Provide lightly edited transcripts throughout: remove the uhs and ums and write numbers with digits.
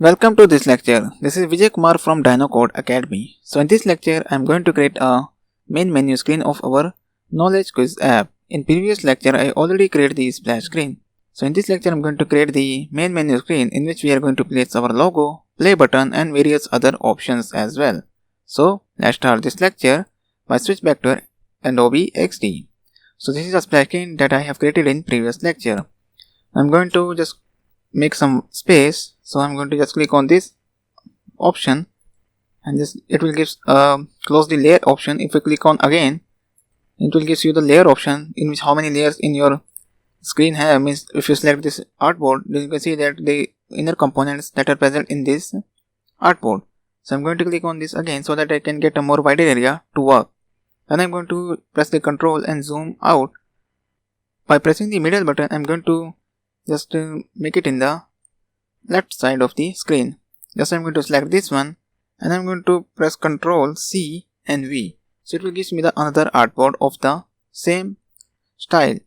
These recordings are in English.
Welcome to this lecture. This is Vijay Kumar from Dino Code Academy. So in this lecture, I am going to create a main menu screen of our knowledge quiz app. In previous lecture, I already created the splash screen. So in this lecture, I am going to create the main menu screen in which we are going to place our logo, play button and various other options as well. So let's start this lecture by switch back to Adobe XD. So this is a splash screen that I have created in previous lecture. I am going to just make some space. So I'm going to just click on this option and it will give close the layer option. If you click on again, it will give you the layer option in which how many layers in your screen have. Means if you select this artboard, then you can see that the inner components that are present in this artboard. So I'm going to click on this again so that I can get a more wider area to work. Then I'm going to press the control and zoom out. By pressing the middle button, I'm going to just make it in the left side of the screen. Just I'm going to select this one and I'm going to press Ctrl C and V. So it will give me the another artboard of the same style.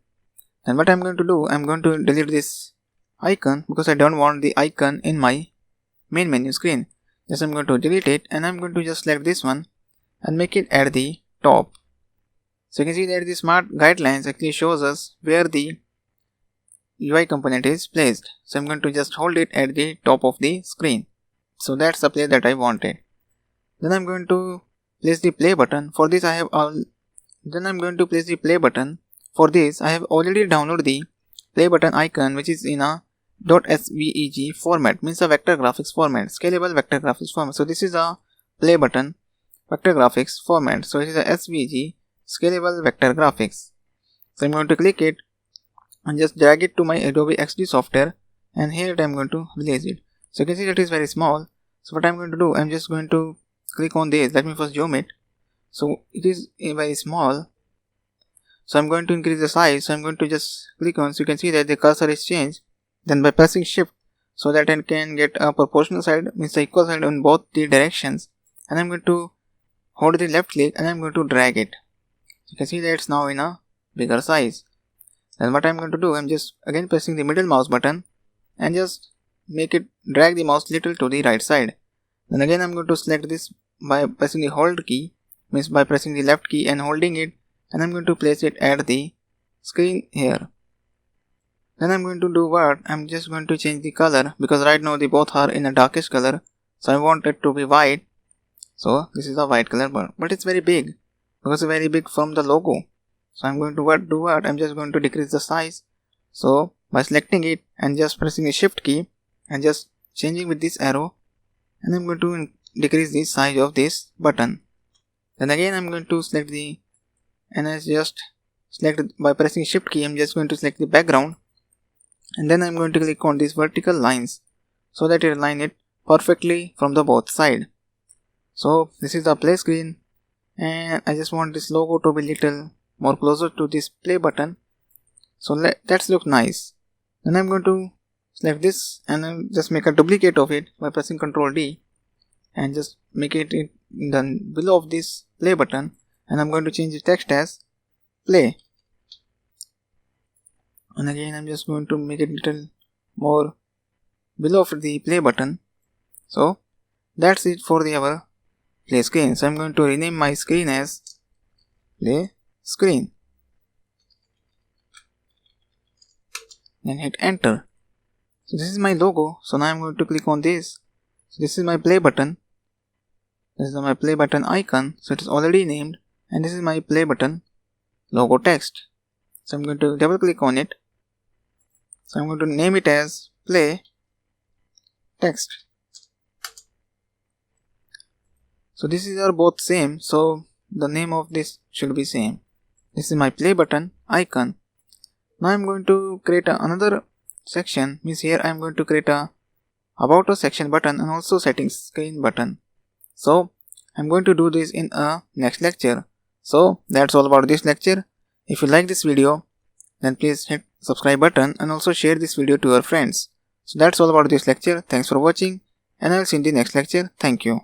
And what I'm going to do, I'm going to delete this icon because I don't want the icon in my main menu screen. Just I'm going to delete it and I'm going to just select this one and make it at the top. So you can see that the smart guidelines actually shows us where the UI component is placed. So I'm going to just hold it at the top of the screen. So that's the place that I wanted. Then I'm going to place the play button. For this I have already downloaded the play button icon, which is in a .svg format, means a vector graphics format, scalable vector graphics format. So this is a play button vector graphics format. So it is a SVG scalable vector graphics. So I'm going to click it and just drag it to my Adobe XD software, and here I'm going to release it. So you can see that it is very small. So what I'm going to do, I'm just going to click on this. Let me first zoom it. So it is very small. So I'm going to increase the size. So I'm going to just click on, so you can see that the cursor is changed. Then by pressing shift, so that I can get a proportional side, means the equal side in both the directions. And I'm going to hold the left click and I'm going to drag it. You can see that it's now in a bigger size. Then what I'm going to do, I'm just again pressing the middle mouse button and just drag the mouse little to the right side. Then again I'm going to select this by pressing the hold key, means by pressing the left key and holding it, and I'm going to place it at the screen here. Then I'm going to do what? I'm just going to change the color because right now they both are in a darkish color. So I want it to be white. So this is a white color, but it's very big because it's very big from the logo. So I'm going to I'm just going to decrease the size. So by selecting it and just pressing the shift key and just changing with this arrow, and I'm going to decrease the size of this button. Then again I'm going to select by pressing shift key, I'm just going to select the background, and then I'm going to click on these vertical lines so that it align it perfectly from the both side. So this is the play screen, and I just want this logo to be little more closer to this play button. So let's look nice. Then I'm going to select this and I'll just make a duplicate of it by pressing Ctrl D and just make it in the below of this play button, and I'm going to change the text as play. And again I'm just going to make it little more below of the play button. So that's it for our play screen. So I'm going to rename my screen as play screen. Then hit enter. So this is my logo. So now I'm going to click on this. So this is my play button. This is my play button icon. So it is already named, and this is my play button logo text. So I'm going to double click on it. So I'm going to name it as play text. So this is both same. So the name of this should be same. This is my play button icon. Now I'm going to create another section, means here I'm going to create a about a section button and also settings screen button. So I'm going to do this in a next lecture. So that's all about this lecture. If you like this video, then please hit subscribe button and also share this video to your friends. So that's all about this lecture. Thanks for watching, and I'll see you in the next lecture. Thank you.